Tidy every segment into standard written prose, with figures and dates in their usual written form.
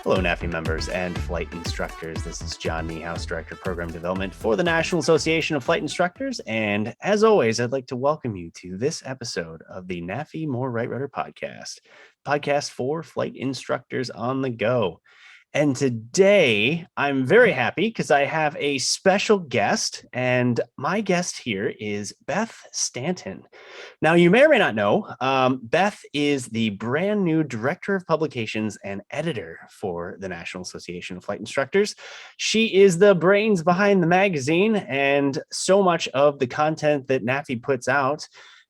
Hello, NAFI members and flight instructors. This is John Niehaus, Director of Program Development for the National Association of Flight Instructors. And as always, I'd like to welcome you to this episode of the NAFI More Right Rudder podcast for flight instructors on the go. And today I'm very happy because I have a special guest, and my guest here is Beth Stanton. Now, you may or may not know, Beth is the brand new Director of Publications and Editor for the National Association of Flight Instructors. She is the brains behind the magazine and so much of the content that NAFI puts out.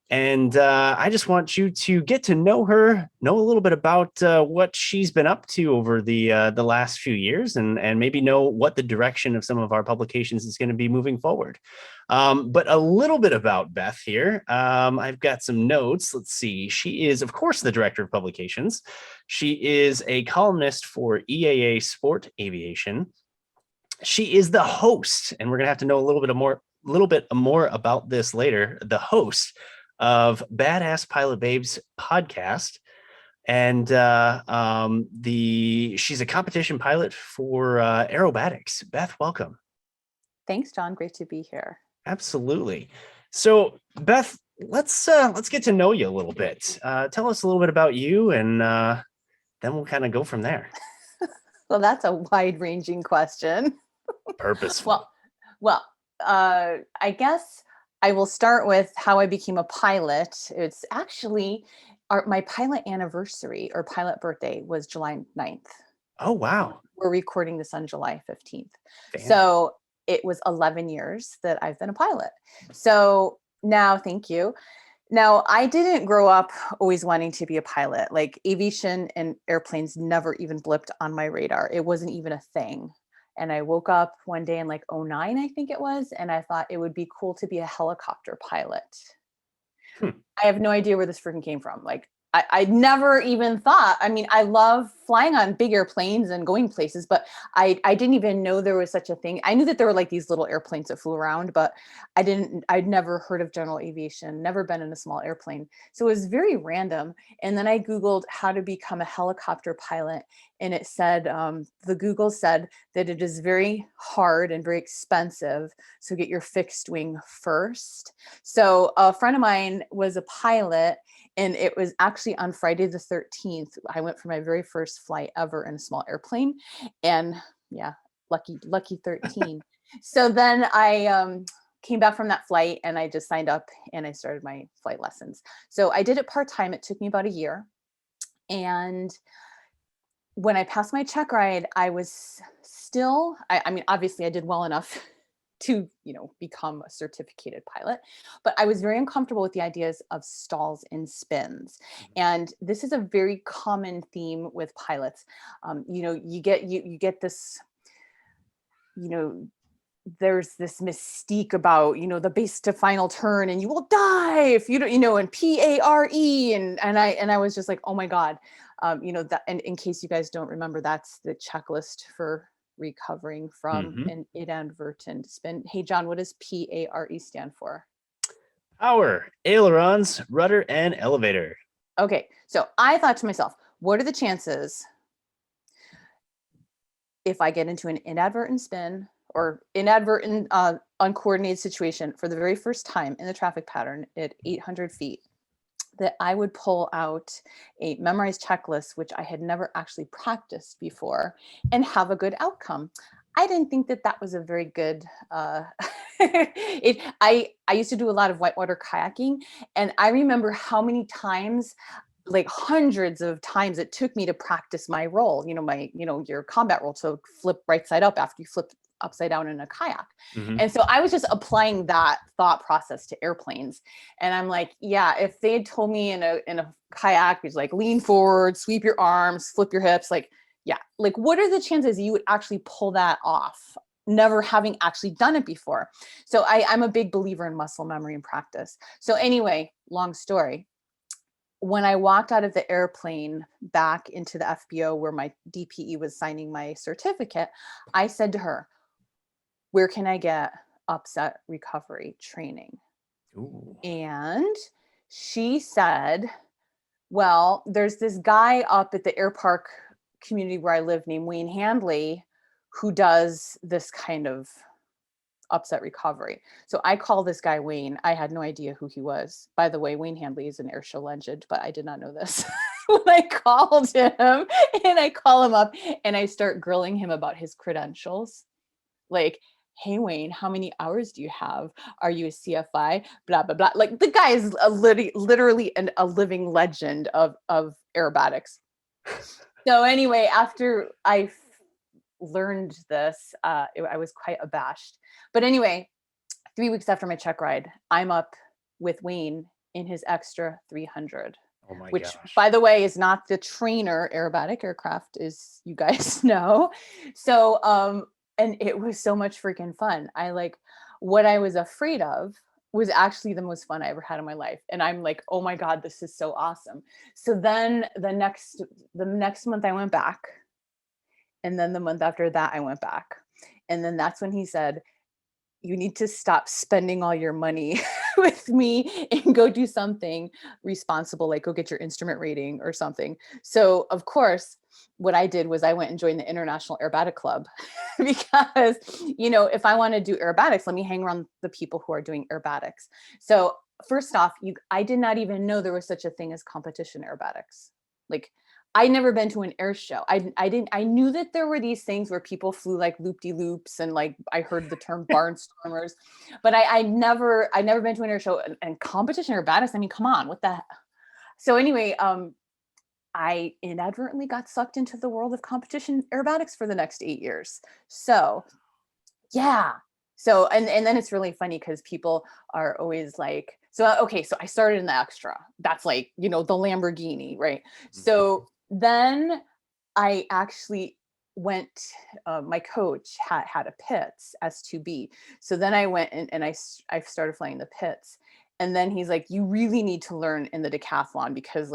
And I just want you to get to know her, know a little bit about what she's been up to over the last few years, and maybe know what the direction of some of our publications is going to be moving forward. But a little bit about Beth here. I've got some notes. Let's see. She is, of course, the Director of Publications. She is a columnist for EAA Sport Aviation. She is the host, and we're going to have to know a little bit more about this later. The host of Badass Pilot Babes podcast, and she's a competition pilot for aerobatics. Beth, welcome. Thanks, John. Great to be here. Absolutely. So, Beth, let's get to know you a little bit. Tell us a little bit about you, and then we'll kind of go from there. Well, that's a wide-ranging question. Purposeful. Well, I guess I will start with how I became a pilot. It's actually my pilot anniversary or pilot birthday was July 9th. Oh, wow. We're recording this on July 15th. Damn. So it was 11 years that I've been a pilot. So now, thank you. Now, I didn't grow up always wanting to be a pilot. Like aviation and airplanes never even blipped on my radar. It wasn't even a thing. And I woke up one day in like 2009, I think it was, and I thought it would be cool to be a helicopter pilot. I have no idea where this freaking came from. Like, I never even thought, I mean, I love flying on big airplanes and going places, but I didn't even know there was such a thing. I knew that there were like these little airplanes that flew around, but I'd never heard of general aviation, never been in a small airplane. So it was very random. And then I Googled how to become a helicopter pilot. And it said, the Google said that it is very hard and very expensive. So get your fixed wing first. So a friend of mine was a pilot, and it was actually on Friday the 13th. I went for my very first flight ever in a small airplane. And yeah, lucky 13. So then I came back from that flight and I just signed up and I started my flight lessons. So I did it part-time. It took me about a year. And when I passed my check ride, I was still, I mean, obviously I did well enough to, become a certificated pilot, but I was very uncomfortable with the ideas of stalls and spins. And this is a very common theme with pilots. You get this, there's this mystique about, the base to final turn and you will die if you don't, and PARE. And I was just like, oh my God, that, and in case you guys don't remember, that's the checklist for recovering from an inadvertent spin. Hey, John, what does PARE stand for? Power, ailerons, rudder, and elevator. Okay, so I thought to myself, what are the chances if I get into an inadvertent spin or inadvertent uncoordinated situation for the very first time in the traffic pattern at 800 feet, that I would pull out a memorized checklist, which I had never actually practiced before, and have a good outcome. I didn't think that was a very good, I used to do a lot of whitewater kayaking, and I remember how many times, like hundreds of times, it took me to practice my roll, your combat roll. So flip right side up after you flip upside down in a kayak. And so I was just applying that thought process to airplanes. And I'm like, yeah, if they had told me in a kayak, it's like lean forward, sweep your arms, flip your hips, like, yeah, like what are the chances you would actually pull that off, never having actually done it before? So I'm a big believer in muscle memory and practice. So anyway, long story. When I walked out of the airplane back into the FBO where my DPE was signing my certificate, I said to her, where can I get upset recovery training? Ooh. And she said, well, there's this guy up at the Air Park community where I live named Wayne Handley, who does this kind of upset recovery. So I call this guy Wayne. I had no idea who he was. By the way, Wayne Handley is an air show legend, but I did not know this. When I called him, and I call him up and I start grilling him about his credentials. Like, hey, Wayne, how many hours do you have? Are you a CFI? Blah, blah, blah. Like, the guy is literally a living legend of aerobatics. So anyway, after I learned this, I was quite abashed. But anyway, 3 weeks after my check ride, I'm up with Wayne in his extra 300. Oh my Which, gosh. by the way, is not the trainer aerobatic aircraft, as you guys know. So, and it was so much freaking fun. What I was afraid of was actually the most fun I ever had in my life. And I'm like, oh my God, this is so awesome. So then the next month I went back. And then the month after that, I went back. And then that's when he said, you need to stop spending all your money with me and go do something responsible, like go get your instrument rating or something. So of course, what I did was I went and joined the International Aerobatic Club because, if I want to do aerobatics, let me hang around the people who are doing aerobatics. So first off, I did not even know there was such a thing as competition aerobatics. Like, I'd never been to an air show. I knew that there were these things where people flew like loop-de-loops, and like I heard the term barnstormers, but I'd never been to an air show, and competition aerobatics. I mean, come on, what the? So anyway, I inadvertently got sucked into the world of competition aerobatics for the next 8 years. So yeah. So, and then it's really funny because people are always like, so, okay, so I started in the extra. That's like, the Lamborghini, right? So then I actually went, my coach had a pits S2B. So then I went and I started flying the pits. And then he's like, you really need to learn in the decathlon, because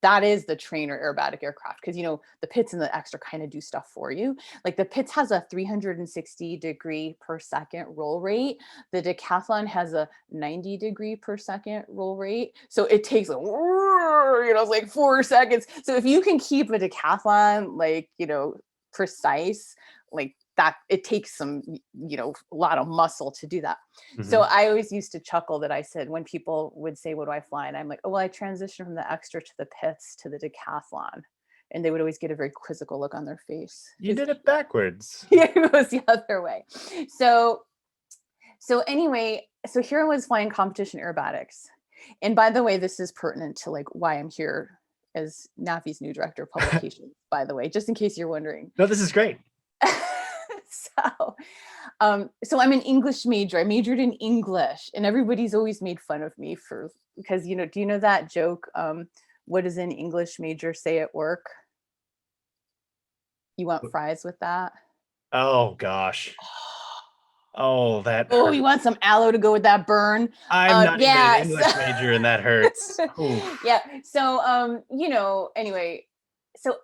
that is the trainer aerobatic aircraft. Because, the pits and the extra kind of do stuff for you. Like the pits has a 360 degree per second roll rate. The decathlon has a 90 degree per second roll rate. So it takes it's like 4 seconds. So if you can keep a decathlon, precise, like that, it takes some, a lot of muscle to do that. So I always used to chuckle that I said, when people would say, what do I fly? And I'm like, oh, well, I transitioned from the extra to the pits to the decathlon. And they would always get a very quizzical look on their face. You did it backwards. Yeah, it was the other way. So anyway, so here I was flying competition aerobatics. And by the way, this is pertinent to like why I'm here as NAFI's new director of publications, by the way, just in case you're wondering. No, this is great. So I'm an English major. I majored in English, and everybody's always made fun of me because, do you know that joke? What does an English major say at work? You want fries with that? Oh gosh. Oh, that Oh, hurts. you want some aloe to go with that burn? I'm not even an English major, and that hurts. Yeah. So, anyway, so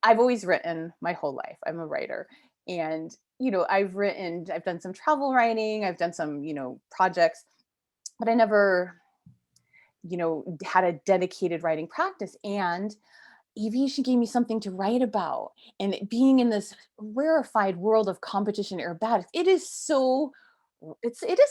I've always written my whole life. I'm a writer. And, I've done some travel writing, I've done some, projects, but I never, had a dedicated writing practice. And aviation gave me something to write about. And being in this rarefied world of competition aerobatics, it is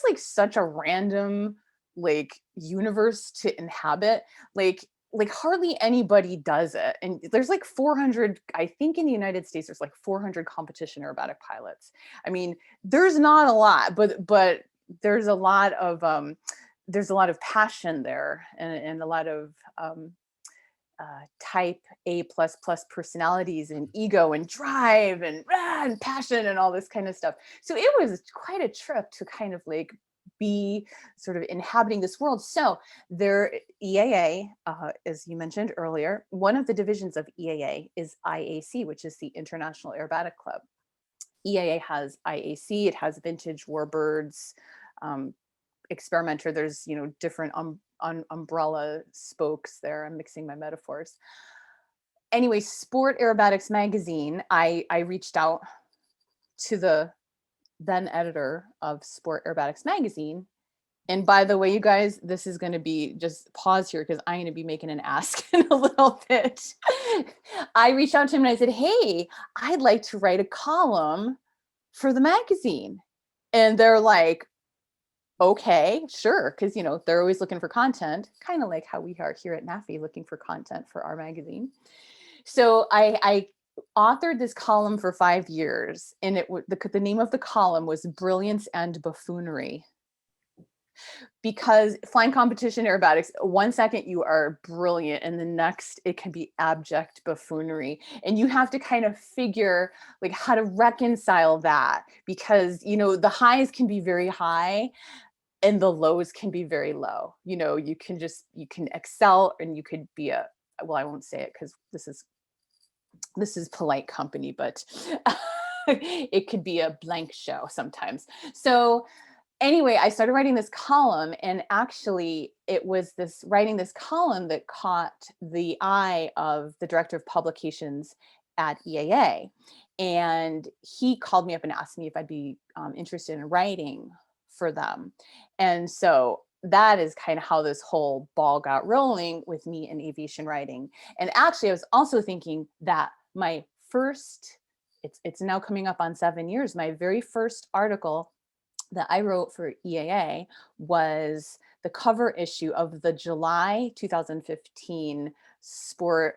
like such a random like universe to inhabit. Like hardly anybody does it. And there's like 400, I think in the United States, there's like 400 competition aerobatic pilots. I mean, there's not a lot, but there's a lot of passion there, and a lot of type A++ personalities and ego and drive and passion and all this kind of stuff. So it was quite a trip to kind of like be sort of inhabiting this world. So their EAA, as you mentioned earlier, one of the divisions of EAA is IAC, which is the International Aerobatic Club. EAA has IAC, it has Vintage Warbirds, Experimenter. There's, different umbrella spokes there. I'm mixing my metaphors. Anyway, Sport Aerobatics magazine, I reached out to the then editor of Sport Aerobatics magazine, And by the way, you guys, this is going to be, just pause here because I'm going to be making an ask in a little bit. I reached out to him and I said, hey, I'd like to write a column for the magazine. And they're like, okay, sure. Because, they're always looking for content, kind of like how we are here at NAFI looking for content for our magazine. So I authored this column for 5 years, and the name of the column was Brilliance and Buffoonery. Because flying competition aerobatics, 1 second you are brilliant and the next it can be abject buffoonery, and you have to kind of figure like how to reconcile that, because the highs can be very high and the lows can be very low. You can excel, and you could be well, I won't say it because this is polite company, but it could be a blank show sometimes. So anyway, I started writing this column, and actually it was writing this column that caught the eye of the director of publications at EAA. And he called me up and asked me if I'd be interested in writing for them. And so that is kind of how this whole ball got rolling with me in aviation writing. And actually, I was also thinking that my first, it's now coming up on 7 years, my very first article that I wrote for EAA was the cover issue of the July 2015 Sport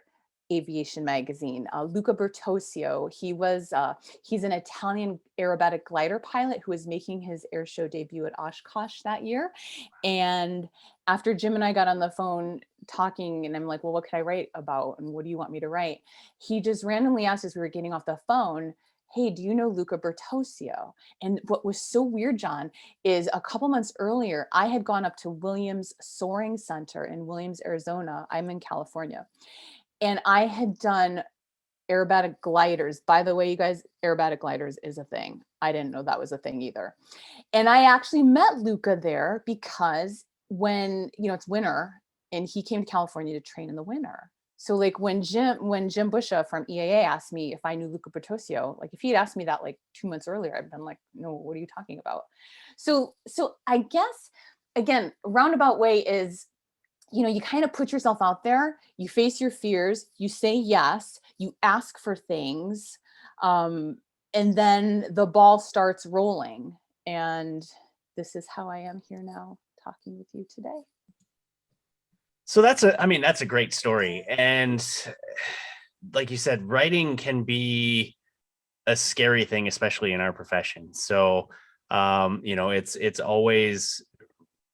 Aviation magazine. Luca Bertosio, he's an Italian aerobatic glider pilot who was making his air show debut at Oshkosh that year. And after Jim and I got on the phone talking, and I'm like, well, what could I write about? And what do you want me to write? He just randomly asked as we were getting off the phone, hey, do you know Luca Bertosio? And what was so weird, John, is a couple months earlier, I had gone up to Williams Soaring Center in Williams, Arizona. I'm in California. And I had done aerobatic gliders. By the way, you guys, aerobatic gliders is a thing. I didn't know that was a thing either. And I actually met Luca there because when, it's winter, and he came to California to train in the winter. So like when Jim Busha from EAA asked me if I knew Luca Bertosio, like if he had asked me that like 2 months earlier, I'd been like, no, what are you talking about? So I guess, again, roundabout way is, you kind of put yourself out there, you face your fears, you say yes, you ask for things, and then the ball starts rolling. And this is how I am here now talking with you today. So that's a great story. And like you said, writing can be a scary thing, especially in our profession. So, it's always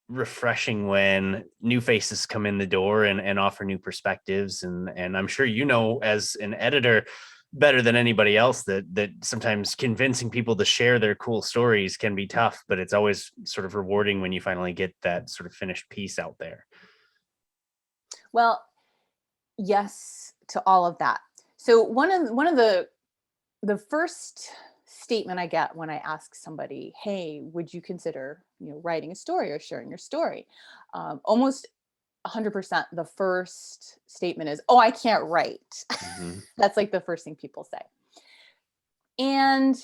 refreshing when new faces come in the door and offer new perspectives. And I'm sure, as an editor better than anybody else, that sometimes convincing people to share their cool stories can be tough, but it's always sort of rewarding when you finally get that sort of finished piece out there. Well, yes to all of that. So one of the first statement I get when I ask somebody, hey, would you consider, writing a story or sharing your story? Almost 100% the first statement is, oh, I can't write. Mm-hmm. That's like the first thing people say. And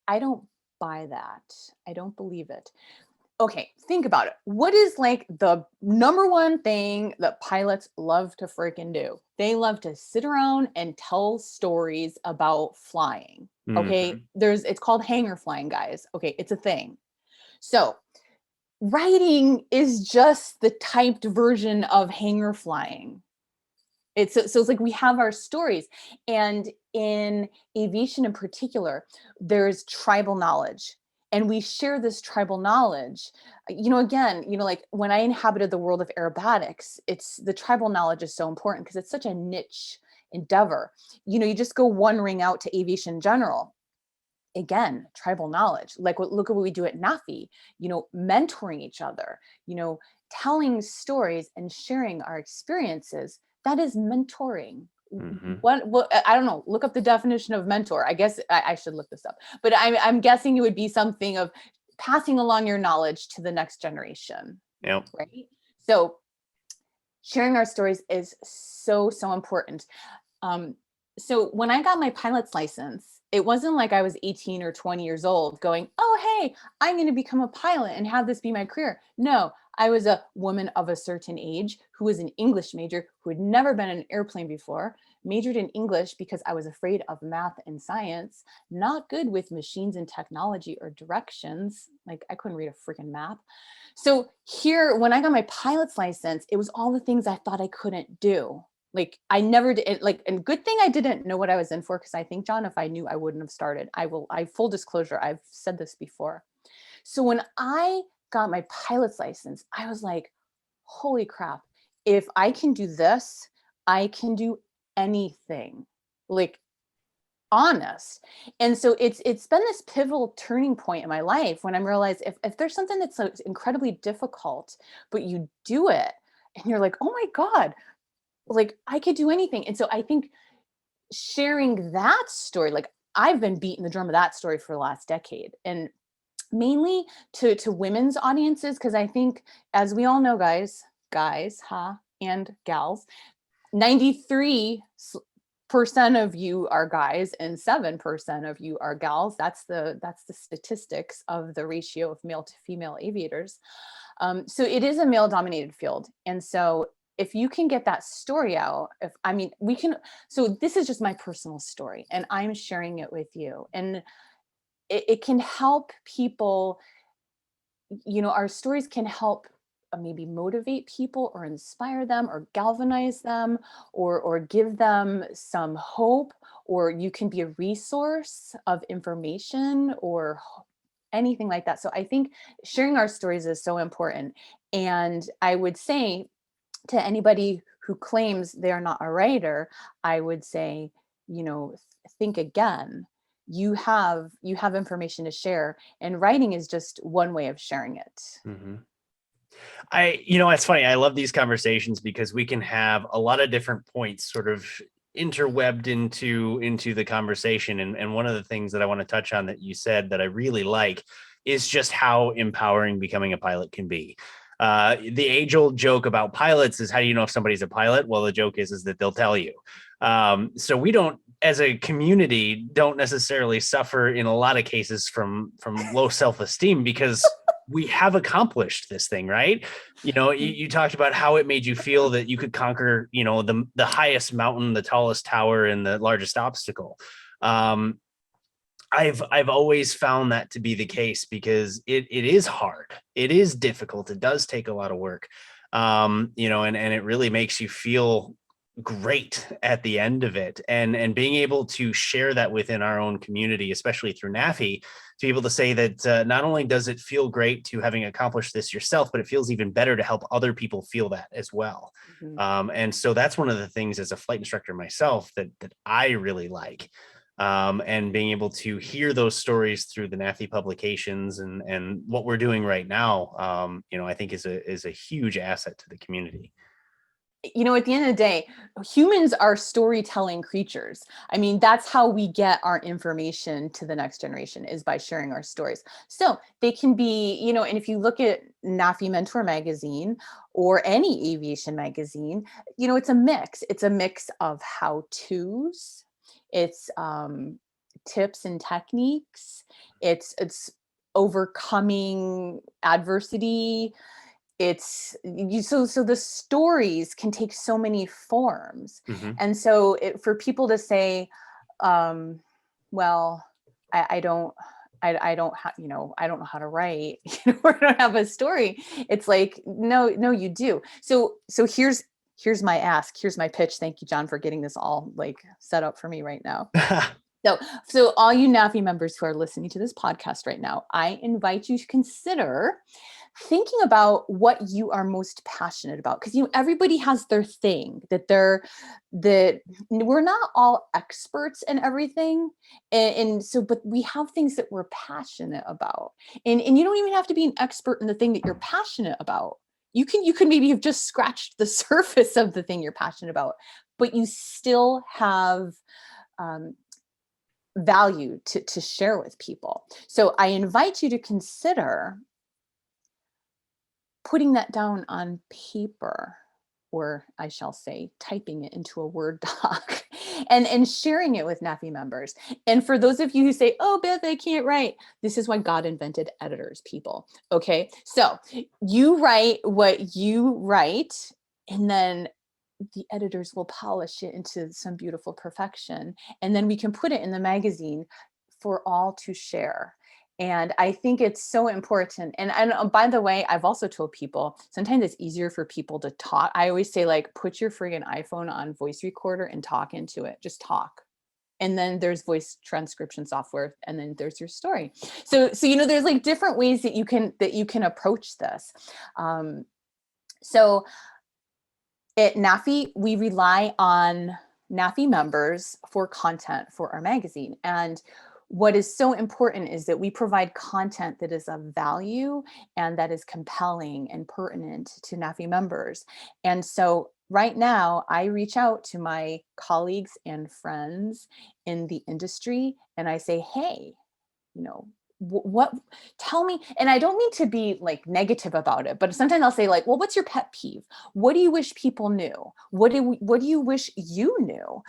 I don't buy that. I don't believe it. Okay, think about it. What is like the number one thing that pilots love to freaking do? They love to sit around and tell stories about flying. Okay, mm-hmm. It's called hangar flying, guys. Okay, it's a thing. So writing is just the typed version of hangar flying. So it's like we have our stories, and in aviation in particular, there's tribal knowledge, and we share this tribal knowledge. Again, like when I inhabited the world of aerobatics, the tribal knowledge is so important because it's such a niche endeavor. You just go one ring out to aviation in general. Again, tribal knowledge. Like look at what we do at NAFI. Mentoring each other. Telling stories and sharing our experiences. That is mentoring. Mm-hmm. What I don't know. Look up the definition of mentor. I guess I should look this up. But I'm guessing it would be something of passing along your knowledge to the next generation. Yep. Right. So sharing our stories is so important. So when I got my pilot's license, it wasn't like I was 18 or 20 years old going, oh, hey, I'm going to become a pilot and have this be my career. No, I was a woman of a certain age who was an English major who had never been in an airplane before, majored in English because I was afraid of math and science, not good with machines and technology or directions. Like I couldn't read a freaking map. So here, when I got my pilot's license, it was all the things I thought I couldn't do. Like I never did, like, and good thing I didn't know what I was in for, because I think, John, if I knew, I wouldn't have started. I full disclosure, I've said this before. So when I got my pilot's license, I was like, holy crap, if I can do this, I can do anything. Like, honest. And so it's been this pivotal turning point in my life when I'm realized if there's something that's so incredibly difficult, but you do it and you're like, oh my God, like I could do anything. And so I think sharing that story, like I've been beating the drum of that story for the last decade, and mainly to women's audiences, because I think, as we all know, guys, and gals, 93% of you are guys and 7% of you are gals. That's the statistics of the ratio of male to female aviators. So it is a male dominated field. And so if you can get that story out, we can, so this is just my personal story and I'm sharing it with you, and it can help people, our stories can help maybe motivate people or inspire them or galvanize them, or give them some hope, or you can be a resource of information or anything like that. So I think sharing our stories is so important. And I would say to anybody who claims they're not a writer, I would say, think again. You have information to share, and writing is just one way of sharing it. Mm-hmm. It's funny. I love these conversations because we can have a lot of different points sort of interwebbed into the conversation. And one of the things that I want to touch on that you said that I really like is just how empowering becoming a pilot can be. The age-old joke about pilots is, how do you know if somebody's a pilot? Well, the joke is that they'll tell you. So we don't, as a community, don't necessarily suffer in a lot of cases from low self-esteem because we have accomplished this thing, right? You talked about how it made you feel that you could conquer, the highest mountain, the tallest tower, and the largest obstacle. I've always found that to be the case because it is hard. It is difficult. It does take a lot of work. And it really makes you feel great at the end of it. And being able to share that within our own community, especially through NAFI, to be able to say that not only does it feel great to having accomplished this yourself, but it feels even better to help other people feel that as well. Mm-hmm. And so that's one of the things as a flight instructor myself that I really like. And being able to hear those stories through the NAFI publications and what we're doing right now, I think is a huge asset to the community. At the end of the day, humans are storytelling creatures. I mean, that's how we get our information to the next generation, is by sharing our stories. So they can be, and if you look at NAFI Mentor magazine or any aviation magazine, it's a mix. It's a mix of how-tos. It's tips and techniques. It's overcoming adversity. So the stories can take so many forms. Mm-hmm. And so for people to say, well, I don't know how to write, or I don't have a story. It's like, no, you do. So here's my ask. Here's my pitch. Thank you, John, for getting this all like set up for me right now. So all you NAFI members who are listening to this podcast right now, I invite you to consider thinking about what you are most passionate about, because everybody has their thing that we're not all experts in everything, and so, but we have things that we're passionate about, and you don't even have to be an expert in the thing that you're passionate about. You could maybe have just scratched the surface of the thing you're passionate about, but you still have value to share with people. So I invite you to consider putting that down on paper, or I shall say, typing it into a Word doc, and sharing it with NAFI members. And for those of you who say, oh, Beth, I can't write, this is why God invented editors, people. Okay. So you write what you write, and then the editors will polish it into some beautiful perfection. And then we can put it in the magazine for all to share. And I think it's so important. And by the way, I've also told people sometimes it's easier for people to talk. I always say, like, put your friggin' iPhone on voice recorder and talk into it. Just talk. And then there's voice transcription software, and then there's your story. So there's like different ways that you can approach this. So at NAFI, we rely on NAFI members for content for our magazine. And what is so important is that we provide content that is of value and that is compelling and pertinent to NAFI members. And so right now, I reach out to my colleagues and friends in the industry and I say, hey, what tell me. And I don't mean to be like negative about it, but sometimes I'll say, like, well, what's your pet peeve? What do you wish people knew? What do you wish you knew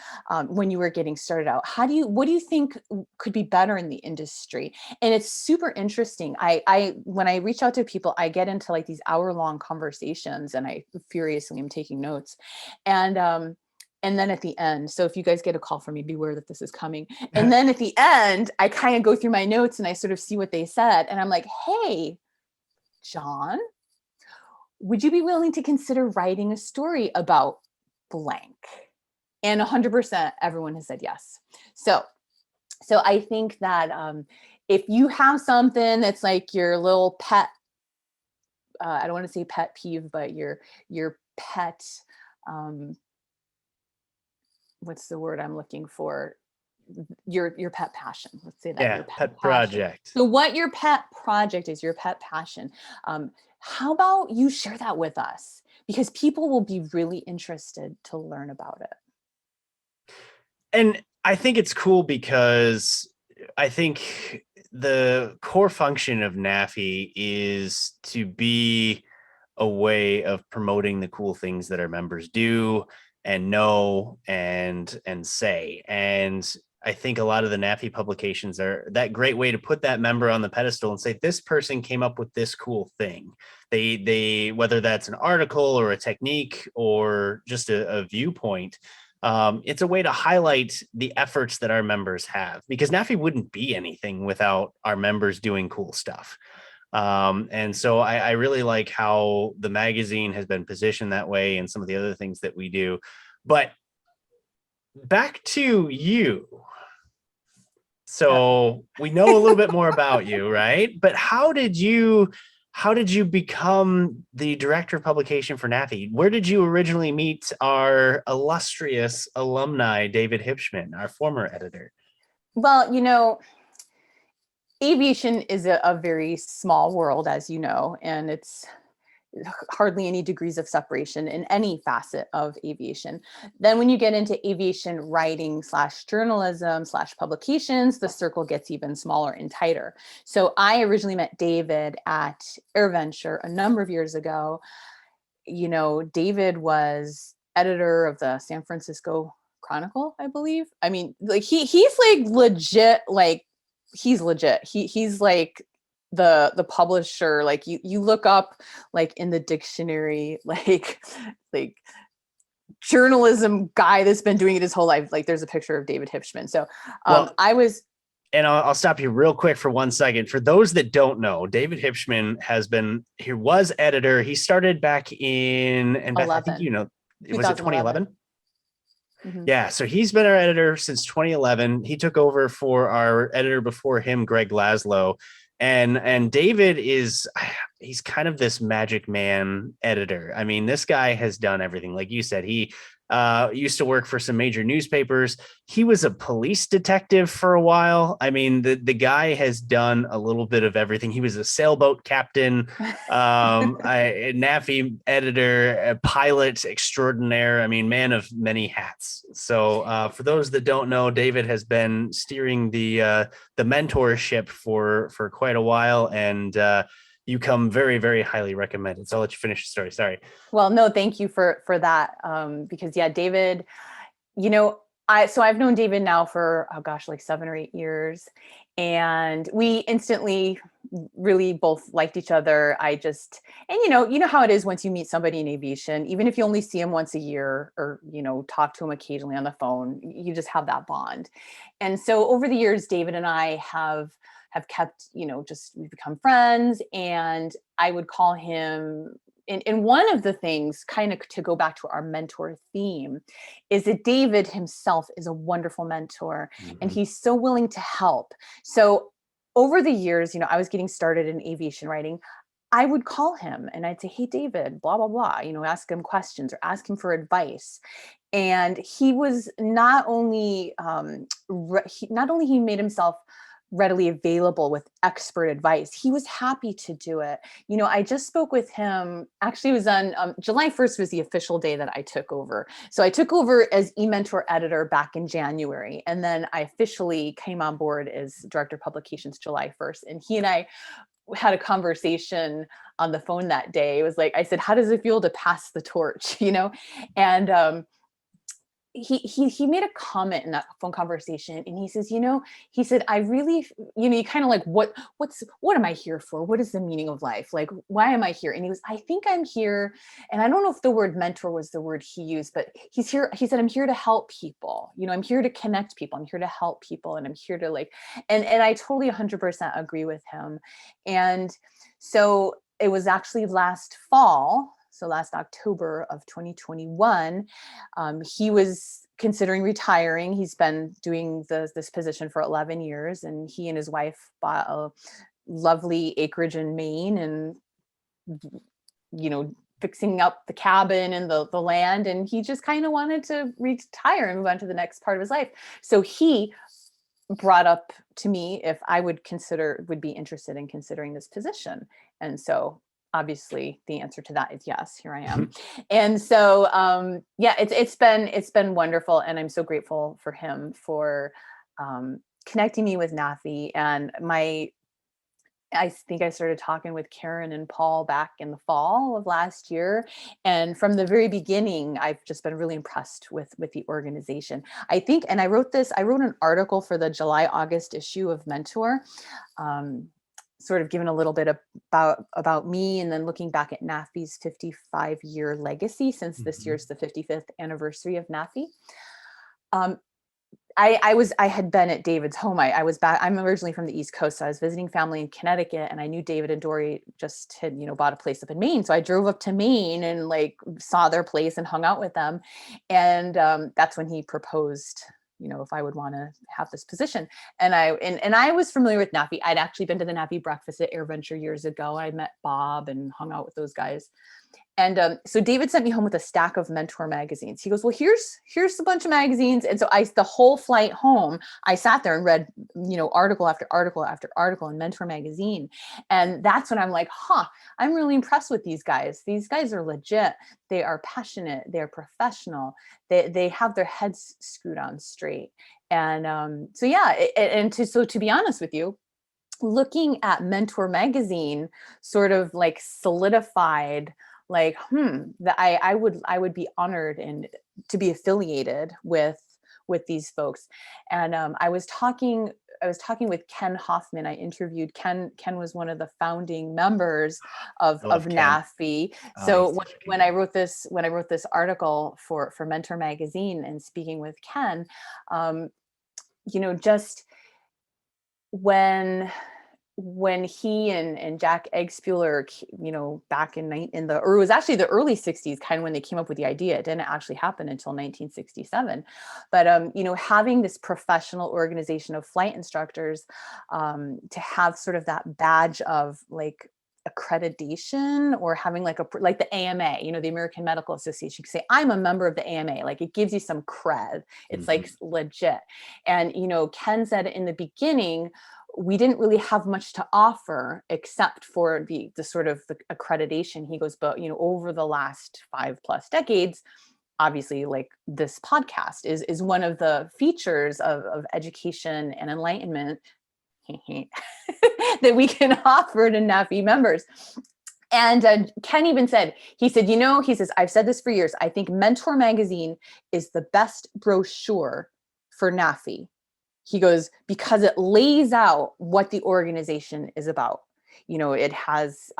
when you were getting started out? What do you think could be better in the industry? And it's super interesting. I when I reach out to people, I get into like these hour-long conversations, and I furiously am taking notes. And then at the end, so if you guys get a call from me, beware that this is coming. And then at the end, I kind of go through my notes and I sort of see what they said. And I'm like, hey, John, would you be willing to consider writing a story about blank? And 100% everyone has said yes. So I think that if you have something that's like your little pet, I don't want to say pet peeve, but your pet, what's the word I'm looking for? Your pet passion. Let's say that. Yeah, your pet project. So what your pet project is, your pet passion. How about you share that with us? Because people will be really interested to learn about it. And I think it's cool because I think the core function of NAFI is to be a way of promoting the cool things that our members do and know and say. And I think a lot of the NAFI publications are that great way to put that member on the pedestal and say, this person came up with this cool thing. They whether that's an article or a technique or just a viewpoint, it's a way to highlight the efforts that our members have, because NAFI wouldn't be anything without our members doing cool stuff. And so I really like how the magazine has been positioned that way and some of the other things that we do. But back to you. So we know a little bit more about you, right? But how did you become the director of publication for NAFI? Where did you originally meet our illustrious alumni, David Hipschman, our former editor? Well, aviation is a very small world, as you know, and it's hardly any degrees of separation in any facet of aviation. Then when you get into aviation writing / journalism / publications, the circle gets even smaller and tighter. So I originally met David at AirVenture a number of years ago. David was editor of the San Francisco Chronicle, I believe. I mean, like he's like legit, like he's legit. He's like the publisher. Like you look up like in the dictionary, like journalism guy that's been doing it his whole life. Like there's a picture of David Hipschman. So and I'll stop you real quick for 1 second. For those that don't know, David Hipschman was editor. He started back in, and Beth, I think was it 2011? Mm-hmm. Yeah, so he's been our editor since 2011. He took over for our editor before him, Greg Laszlo. And David he's kind of this magic man editor. I mean, this guy has done everything. Like you said, he used to work for some major newspapers. He was a police detective for a while. I mean, the guy has done a little bit of everything. He was a sailboat captain, a NAFI editor, a pilot extraordinaire. I mean, man of many hats. So for those that don't know, David has been steering the mentorship for quite a while, and you come very, very highly recommended. So I'll let you finish the story. Sorry. Well, no, thank you for that. Because yeah, David, So I've known David now for, oh gosh, like 7 or 8 years. And we instantly really both liked each other. And you know how it is once you meet somebody in aviation, even if you only see him once a year or, talk to him occasionally on the phone, you just have that bond. And so over the years, David and I have kept, we've become friends, and I would call him. And one of the things, kind of to go back to our mentor theme, is that David himself is a wonderful mentor, and he's so willing to help. So over the years, I was getting started in aviation writing. I would call him and I'd say, hey, David, blah, blah, blah, ask him questions or ask him for advice. And he was not only he made himself readily available with expert advice, he was happy to do it. I just spoke with him. Actually, it was on July 1st was the official day that I took over. So I took over as eMentor editor back in January. And then I officially came on board as director of publications July 1st. And he and I had a conversation on the phone that day. It was like, I said, how does it feel to pass the torch? And he made a comment in that phone conversation, and he says, he said, I really, you kind of like, what am I here for? What is the meaning of life? Like, why am I here? And he was, I think I'm here. And I don't know if the word mentor was the word he used, but he's here. He said, I'm here to help people. I'm here to connect people. I'm here to help people. And I'm here to and I totally 100% agree with him. And so it was actually last fall. So last October of 2021, he was considering retiring. He's been doing this position for 11 years, and he and his wife bought a lovely acreage in Maine, and fixing up the cabin and the land, and he just kind of wanted to retire and move on to the next part of his life. So he brought up to me if I would be interested in considering this position. And so obviously the answer to that is yes, here I am. And so, it's been wonderful. And I'm so grateful for him for connecting me with NAFI. And I think I started talking with Karen and Paul back in the fall of last year. And from the very beginning, I've just been really impressed with the organization. I think, and I wrote an article for the July-August issue of Mentor, sort of giving a little bit about me, and then looking back at NAFI's 55-year legacy, since this year's the 55th anniversary of NAFI. I had been at David's home. I was back. I'm originally from the East Coast, so I was visiting family in Connecticut, and I knew David and Dory just had, bought a place up in Maine. So I drove up to Maine and saw their place and hung out with them. And that's when he proposed, if I would want to have this position. And I was familiar with NAFI. I'd actually been to the NAFI breakfast at AirVenture years ago. I met Bob and hung out with those guys. And so David sent me home with a stack of Mentor magazines. He goes, well, here's a bunch of magazines. And so the whole flight home, I sat there and read, article after article after article in Mentor magazine. And that's when I'm like, I'm really impressed with these guys. These guys are legit. They are passionate. They're professional. They have their heads screwed on straight. And to be honest with you, looking at Mentor magazine sort of solidified that I would be honored and to be affiliated with these folks. And I was talking with Ken Hoffman. I interviewed Ken. Ken was one of the founding members of NAFI. So when I wrote this article for Mentor magazine, and speaking with Ken, just when he and Jack Eggspuler, back in it was actually the early 60s, kind of when they came up with the idea. It didn't actually happen until 1967. But, having this professional organization of flight instructors, to have sort of that badge of accreditation, or having like the AMA, the American Medical Association, you can say, I'm a member of the AMA. It gives you some cred. It's legit. And, Ken said in the beginning, we didn't really have much to offer except for the sort of the accreditation. He goes, but over the last 5+ decades, obviously this podcast is one of the features of education and enlightenment that we can offer to NAFI members. And Ken even said, he says, I've said this for years. I think Mentor magazine is the best brochure for NAFI. He goes, because it lays out what the organization is about. It has,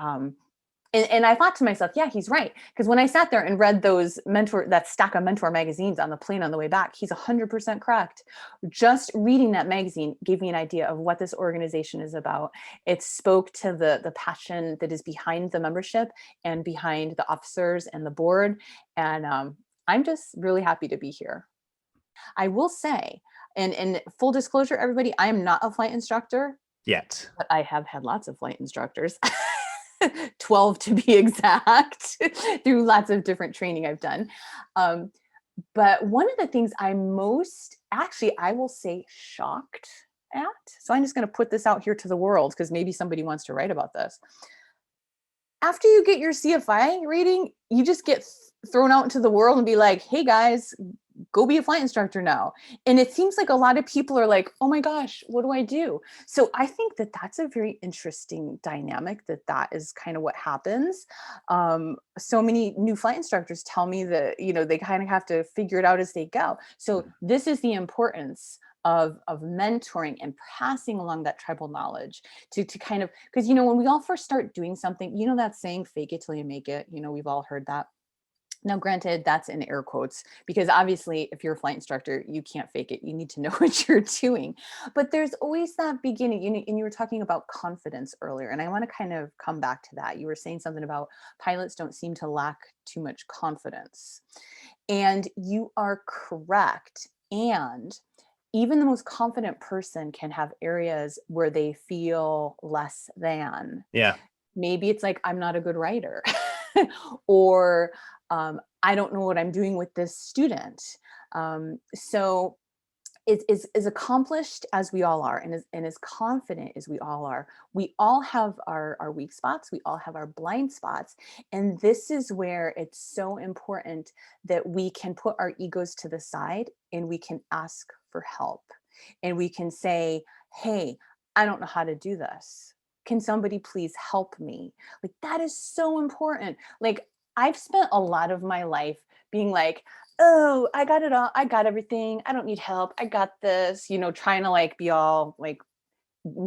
and I thought to myself, yeah, he's right. Because when I sat there and read that stack of Mentor magazines on the plane on the way back, he's 100% correct. Just reading that magazine gave me an idea of what this organization is about. It spoke to the passion that is behind the membership and behind the officers and the board. And I'm just really happy to be here. I will say, and full disclosure, everybody, I am not a flight instructor yet, but I have had lots of flight instructors. 12 to be exact, through lots of different training I've done. But one of the things I'm most, actually, I will say shocked at, so I'm just going to put this out here to the world because maybe somebody wants to write about this. After you get your CFI rating, you just get thrown out into the world and be like, hey guys, go be a flight instructor now. And it seems like a lot of people are like, oh my gosh, what do I do? So I think that that's a very interesting dynamic, that is kind of what happens. So many new flight instructors tell me that, they kind of have to figure it out as they go. So this is the importance of mentoring and passing along that tribal knowledge to kind of, because, when we all first start doing something, that saying, fake it till you make it, we've all heard that. Now, granted, that's in air quotes, because obviously if you're a flight instructor, you can't fake it. You need to know what you're doing. But there's always that beginning, and you were talking about confidence earlier, and I want to kind of come back to that. You were saying something about pilots don't seem to lack too much confidence. And you are correct. And even the most confident person can have areas where they feel less than. Yeah. Maybe it's like, I'm not a good writer. Or I don't know what I'm doing with this student. So as accomplished as we all are, and as confident as we all have our weak spots. We all have our blind spots. And this is where it's so important that we can put our egos to the side and we can ask for help. And we can say, hey, I don't know how to do this. Can somebody please help me? Like, that is so important. Like, I've spent a lot of my life being like, oh, I got it all. I got everything. I don't need help. I got this, trying to like be all like,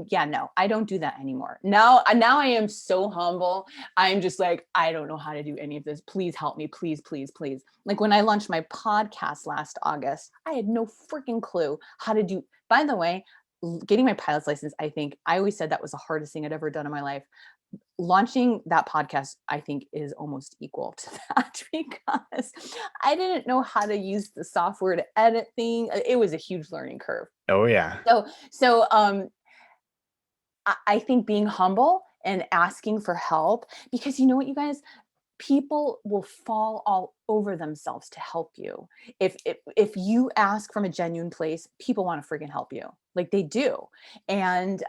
yeah, no, I don't do that anymore. Now I am so humble. I'm just like, I don't know how to do any of this. Please help me. Please, please, please. Like when I launched my podcast last August, I had no freaking clue how to do, by the way, getting my pilot's license, I think I always said that was the hardest thing I'd ever done in my life. Launching that podcast, I think, is almost equal to that because I didn't know how to use the software to edit things. It was a huge learning curve. Oh yeah. So I think being humble and asking for help, because you know what, you guys, people will fall all over themselves to help you. If you ask from a genuine place, people want to freaking help you, like they do. And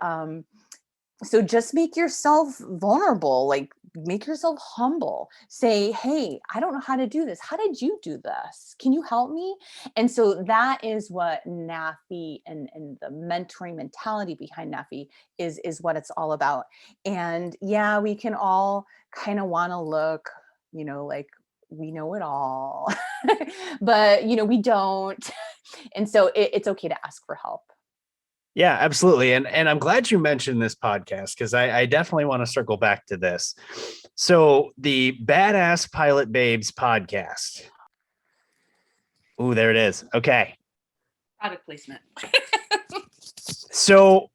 so just make yourself vulnerable, like make yourself humble. Say, hey, I don't know how to do this. How did you do this? Can you help me? And so that is what NAFI and the mentoring mentality behind NAFI is what it's all about. And yeah, we can all kind of want to look, like we know it all, but we don't. And so it's okay to ask for help. Yeah, absolutely. And I'm glad you mentioned this podcast because I definitely want to circle back to this. So the Badass Pilot Babes podcast. Ooh, there it is. Okay. Product placement. So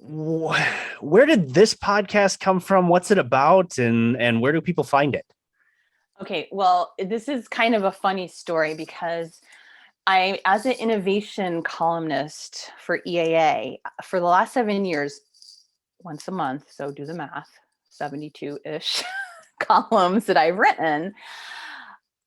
where did this podcast come from? What's it about? And where do people find it? Okay, well, this is kind of a funny story because I, as an innovation columnist for EAA, for the last 7 years, once a month, so do the math, 72-ish columns that I've written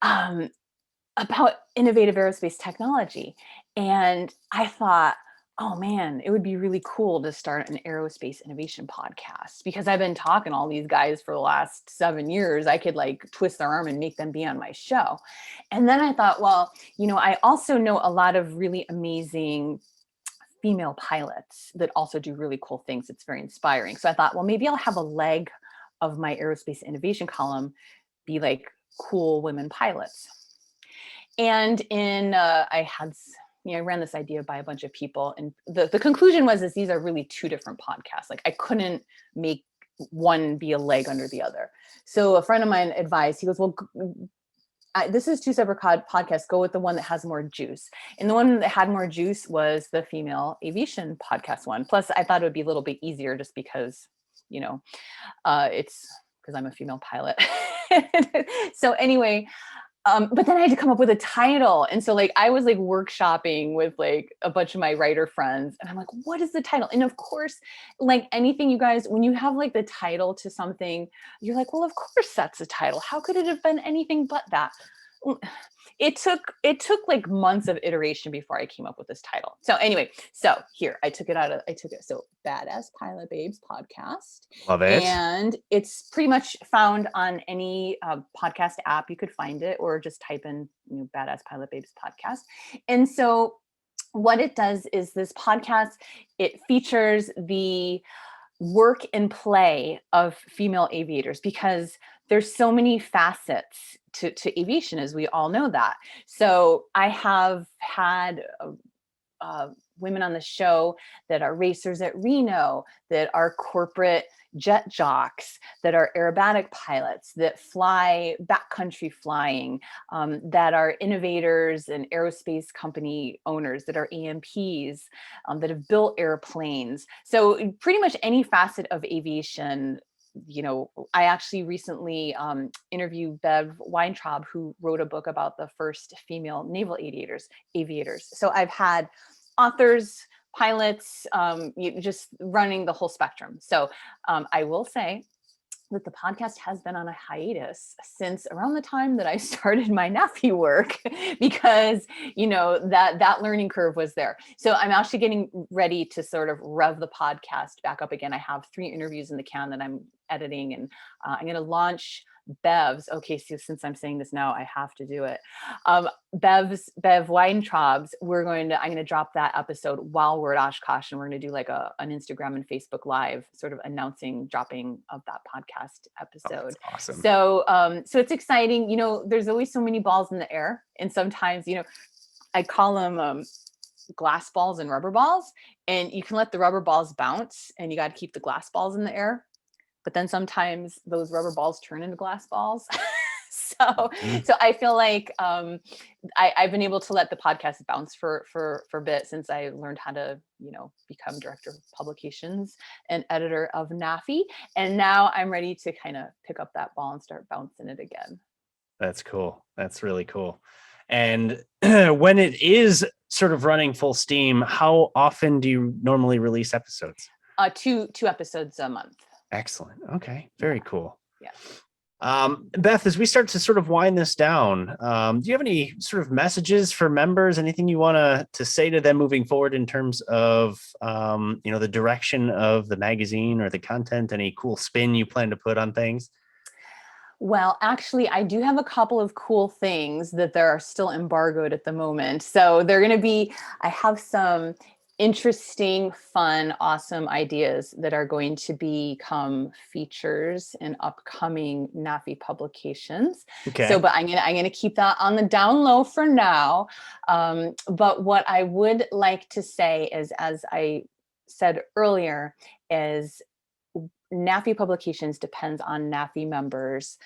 about innovative aerospace technology. And I thought, oh man, it would be really cool to start an aerospace innovation podcast because I've been talking to all these guys for the last 7 years. I could like twist their arm and make them be on my show. And then I thought, well, I also know a lot of really amazing female pilots that also do really cool things. It's very inspiring. So I thought, well, maybe I'll have a leg of my aerospace innovation column be like cool women pilots. And I had I ran this idea by a bunch of people, and the conclusion was is these are really two different podcasts. Like I couldn't make one be a leg under the other. So a friend of mine advised, he goes, well, this is two separate podcasts. Go with the one that has more juice. And the one that had more juice was the female aviation podcast one. Plus, I thought it would be a little bit easier just because, it's because I'm a female pilot. So anyway, but then I had to come up with a title. And so like, I was like workshopping with like a bunch of my writer friends, and I'm like, what is the title? And of course, like anything, you guys, when you have like the title to something, you're like, well, of course that's the title. How could it have been anything but that? It took like months of iteration before I came up with this title. So anyway, so here I took it. So Badass Pilot Babes podcast. Love it. And it's pretty much found on any podcast app. You could find it, or just type in Badass Pilot Babes podcast. And so what it does is this podcast, it features the work and play of female aviators, because there's so many facets to aviation, as we all know that. So I have had women on the show that are racers at Reno, that are corporate jet jocks, that are aerobatic pilots, that fly backcountry flying, that are innovators and aerospace company owners, that are AMPs, that have built airplanes. So pretty much any facet of aviation. I actually recently interviewed Bev Weintraub, who wrote a book about the first female naval aviators. So I've had authors, pilots, just running the whole spectrum. So I will say that the podcast has been on a hiatus since around the time that I started my NAFI work, because, that learning curve was there. So I'm actually getting ready to sort of rev the podcast back up again. I have 3 interviews in the can that I'm editing, and I'm going to launch Bev's. Okay, so since I'm saying this now, I have to do it. Bev Weintraub's. I'm going to drop that episode while we're at Oshkosh, and we're going to do like an Instagram and Facebook Live sort of dropping of that podcast episode. Oh, that's awesome. So it's exciting. There's always so many balls in the air, and sometimes, I call them glass balls and rubber balls, and you can let the rubber balls bounce, and you got to keep the glass balls in the air. But then sometimes those rubber balls turn into glass balls. So I feel like I've been able to let the podcast bounce for a bit, since I learned how to, become director of publications and editor of NAFI. And now I'm ready to kind of pick up that ball and start bouncing it again. That's cool. That's really cool. And when it is sort of running full steam, how often do you normally release episodes? 2 episodes a month. Excellent. Okay. Very cool. Yeah. Beth, as we start to sort of wind this down, do you have any sort of messages for members? Anything you want to say to them moving forward in terms of, the direction of the magazine or the content? Any cool spin you plan to put on things? Well, actually, I do have a couple of cool things that are still embargoed at the moment. So I have some interesting, fun, awesome ideas that are going to become features in upcoming NAFI publications. Okay. So, but I'm gonna keep that on the down low for now. But what I would like to say is, as I said earlier, is NAFI Publications depends on NAFI members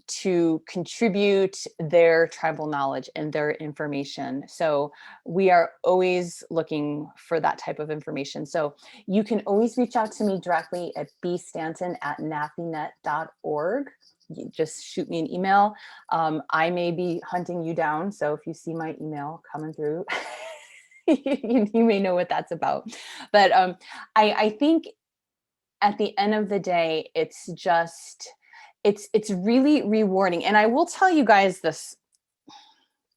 to contribute their tribal knowledge and their information. So we are always looking for that type of information. So you can always reach out to me directly at bstanton@nafinet.org. You just shoot me an email. I may be hunting you down. So if you see my email coming through, you may know what that's about. But I think at the end of the day, it's really rewarding. And I will tell you guys this,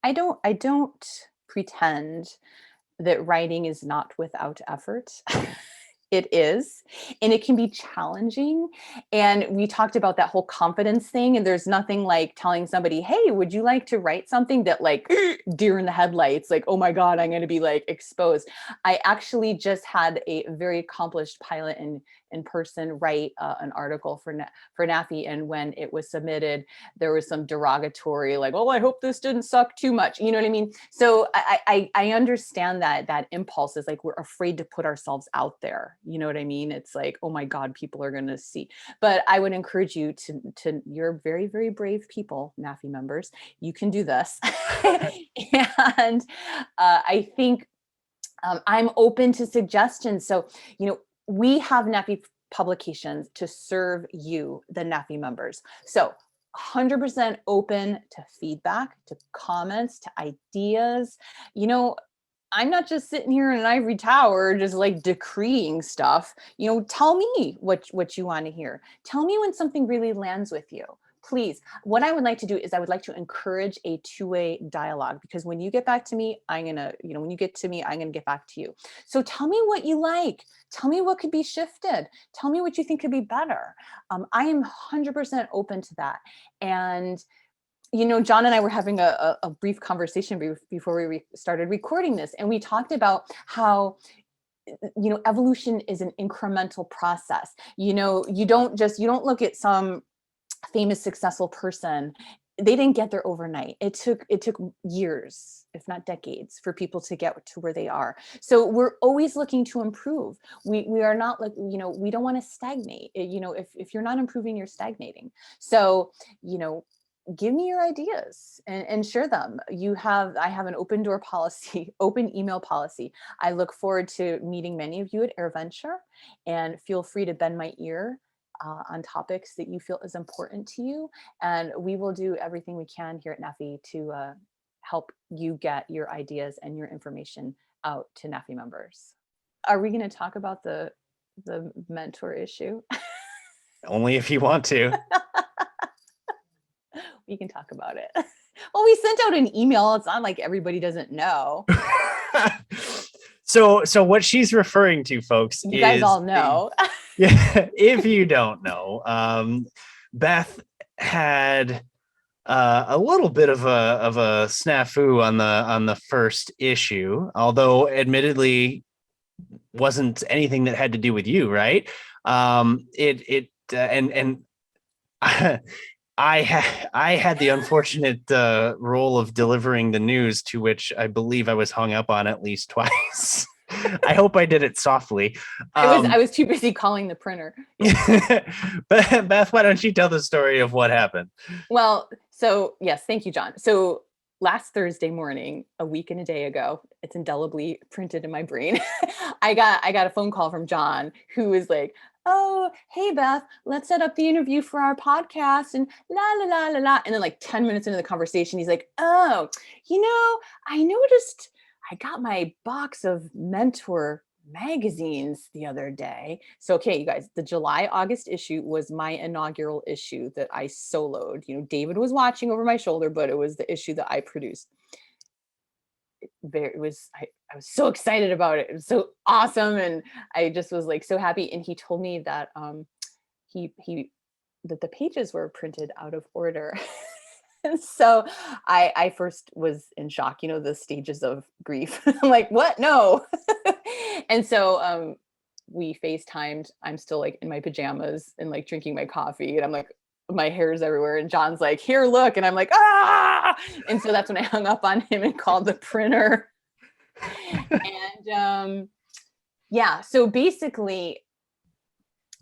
I don't pretend that writing is not without effort. It is, and it can be challenging. And we talked about that whole confidence thing. And there's nothing like telling somebody, hey, would you like to write something that like deer in the headlights, like, oh my God, I'm going to be like exposed. I actually just had a very accomplished pilot in person write an article for NAFI. And when it was submitted, there was some derogatory, like, oh, I hope this didn't suck too much. You know what I mean? So I understand that impulse is like, we're afraid to put ourselves out there. You know what I mean? It's like, oh my God, people are going to see. But I would encourage you to you're very, very brave people, NAFI members. You can do this. And I think I'm open to suggestions. So, we have NAFI publications to serve you, the NAFI members. So 100% open to feedback, to comments, to ideas. I'm not just sitting here in an ivory tower, just like decreeing stuff. Tell me what you want to hear. Tell me when something really lands with you. Please. What I would like to do is I would like to encourage a two-way dialogue, because when you get back to me, when you get to me, I'm going to get back to you. So tell me what you like. Tell me what could be shifted. Tell me what you think could be better. I am 100% open to that. And John and I were having a brief conversation before we started recording this, and we talked about how evolution is an incremental process. You don't look at some famous successful person. They didn't get there overnight. It took years, if not decades, for people to get to where they are. So we're always looking to improve. We are not like, we don't want to stagnate. If you're not improving, you're stagnating. So, give me your ideas and share them. I have an open door policy, open email policy. I look forward to meeting many of you at AirVenture, and feel free to bend my ear on topics that you feel is important to you. And we will do everything we can here at NAFI to help you get your ideas and your information out to NAFI members. Are we going to talk about the mentor issue? Only if you want to. We can talk about it. Well, we sent out an email. It's not like everybody doesn't know. So what she's referring to, folks, you guys all know. Yeah, if you don't know, Beth had a little bit of a snafu on the first issue, although admittedly wasn't anything that had to do with you, right? I had the unfortunate role of delivering the news, to which I believe I was hung up on at least twice. I hope I did it softly. I was too busy calling the printer. But Beth, why don't you tell the story of what happened? Well, so yes, thank you, John. So last Thursday morning, a week and a day ago, it's indelibly printed in my brain. I got a phone call from John, who was like, oh, hey, Beth, let's set up the interview for our podcast, and la, la, la, la, la. And then like 10 minutes into the conversation, he's like, oh, I noticed I got my box of Mentor magazines the other day. So, okay, you guys, the July-August issue was my inaugural issue that I soloed. David was watching over my shoulder, but it was the issue that I produced. I was so excited about it. It was so awesome. And I just was like so happy. And he told me that that the pages were printed out of order. And so I first was in shock, the stages of grief. I'm like, what? No. And so we FaceTimed. I'm still like in my pajamas and like drinking my coffee. And I'm like, my hair's everywhere. And John's like, here, look. And I'm like, ah. And so that's when I hung up on him and called the printer. And so basically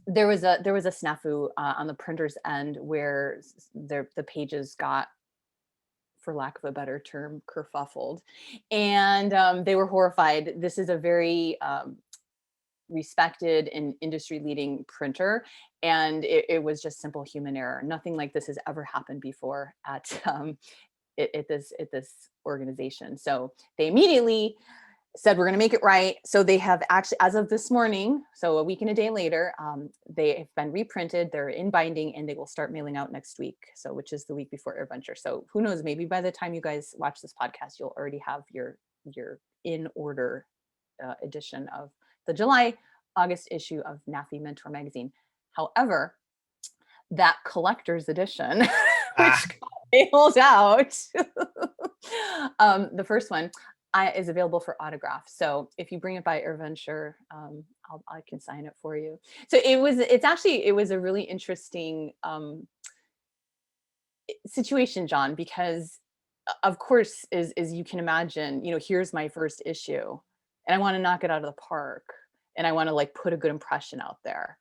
there was a snafu on the printer's end where the pages got, for lack of a better term, kerfuffled. And they were horrified. This is a very respected and industry leading printer. And it was just simple human error. Nothing like this has ever happened before at this organization. So they immediately said, we're going to make it right. So they have actually, as of this morning, so a week and a day later, they have been reprinted. They're in binding, and they will start mailing out next week. So, which is the week before AirVenture. So who knows, maybe by the time you guys watch this podcast, you'll already have your in order edition of the July August issue of NAFI Mentor magazine. However, that collector's edition, which got mailed out, the first one is available for autograph. So if you bring it by AirVenture, I can sign it for you. So it was a really interesting situation, John, because of course, as you can imagine, here's my first issue and I want to knock it out of the park and I want to like put a good impression out there.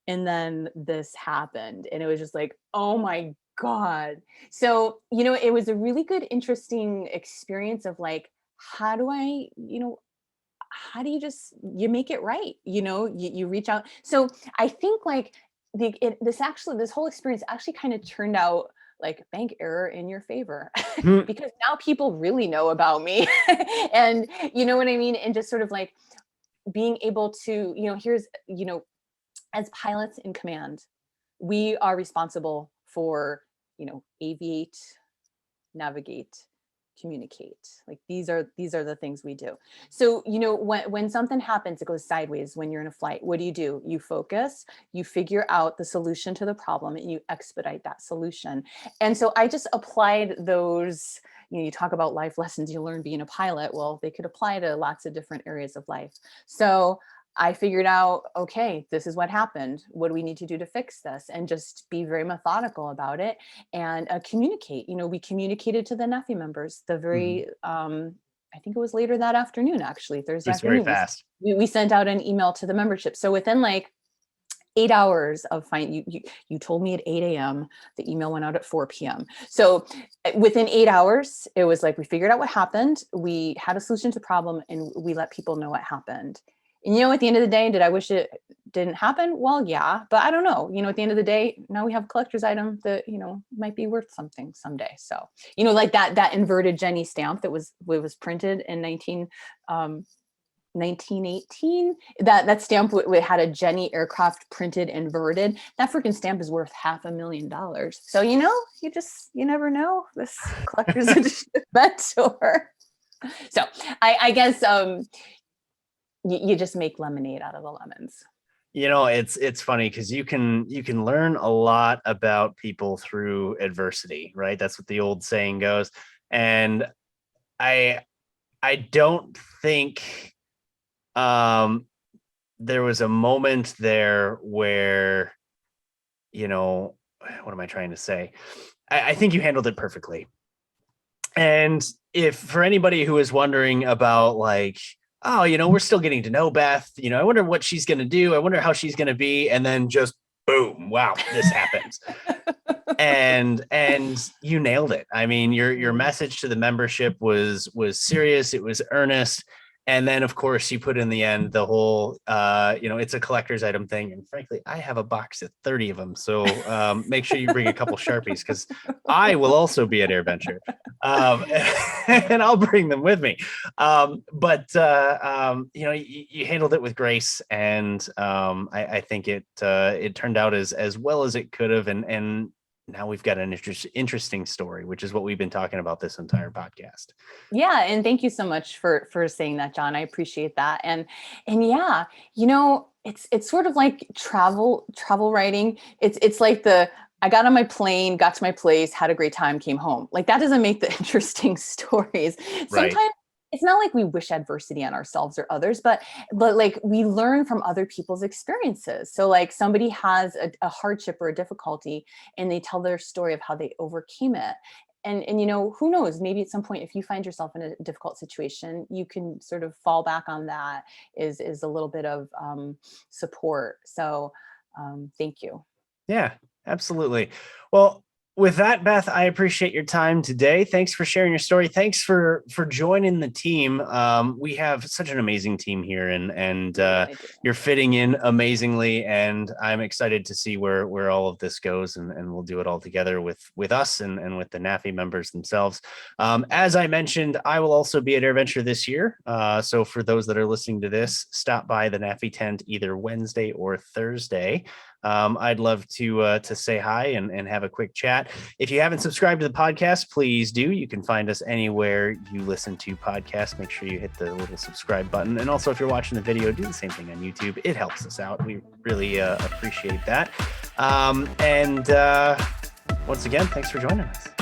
And then this happened and it was just like, oh my God. So, it was a really good, interesting experience of like, how do you make it right? You reach out. So I think like this whole experience actually kind of turned out like bank error in your favor because now people really know about me and you know what I mean? And just sort of like being able to, as pilots in command, we are responsible for, aviate, navigate, communicate. Like these are the things we do. So, when something happens, it goes sideways when you're in a flight. What do? You focus, you figure out the solution to the problem, and you expedite that solution. And so I just applied those. You talk about life lessons you learn being a pilot. Well, they could apply to lots of different areas of life. So I figured out, okay, this is what happened. What do we need to do to fix this? And just be very methodical about it and communicate. We communicated to the NAFI members the very, I think it was later that afternoon, actually, Thursday afternoon. Very fast. We sent out an email to the membership. So within like 8 hours of you told me at 8 a.m. The email went out at 4 p.m. So within 8 hours, it was like we figured out what happened. We had a solution to the problem and we let people know what happened. And, at the end of the day, did I wish it didn't happen? Well, yeah, but I don't know. At the end of the day, now we have a collector's item that, might be worth something someday. So, like that inverted Jenny stamp that was printed in 1918, that stamp had a Jenny aircraft printed inverted. That freaking stamp is worth $500,000. So, you never know. This collector's edition mentor. So I guess, you just make lemonade out of the lemons. It's funny because you can learn a lot about people through adversity, right? That's what the old saying goes. And I don't think there was a moment there where, what am I trying to say? I think you handled it perfectly. And if for anybody who is wondering about like, oh, we're still getting to know Beth. I wonder what she's going to do. I wonder how she's going to be. And then just boom, wow, this happens. and you nailed it. I mean, your message to the membership was serious. It was earnest. And then, of course, you put in the end the whole, it's a collector's item thing. And frankly, I have a box of 30 of them. So make sure you bring a couple Sharpies because I will also be at AirVenture and I'll bring them with me. But you handled it with grace. And I think it turned out as well as it could have. And now we've got an interesting story, which is what we've been talking about this entire podcast. Yeah. And thank you so much for saying that, John. I appreciate that. And yeah, it's sort of like travel writing. It's like I got on my plane, got to my place, had a great time, came home. Like that doesn't make the interesting stories. Right. Sometimes it's not like we wish adversity on ourselves or others, but like we learn from other people's experiences. So like somebody has a hardship or a difficulty and they tell their story of how they overcame it. And who knows, maybe at some point, if you find yourself in a difficult situation, you can sort of fall back on that is a little bit of support. So thank you. Yeah, absolutely. Well, with that, Beth, I appreciate your time today. Thanks for sharing your story. Thanks for joining the team. We have such an amazing team here, and you're fitting in amazingly. And I'm excited to see where all of this goes, and we'll do it all together with us and with the NAFI members themselves. As I mentioned, I will also be at AirVenture this year. So for those that are listening to this, stop by the NAFI tent either Wednesday or Thursday. I'd love to say hi and have a quick chat. If you haven't subscribed to the podcast, please do. You can find us anywhere you listen to podcasts. Make sure you hit the little subscribe button. And also, if you're watching the video, do the same thing on YouTube. It helps us out. We really appreciate that. Once again, thanks for joining us.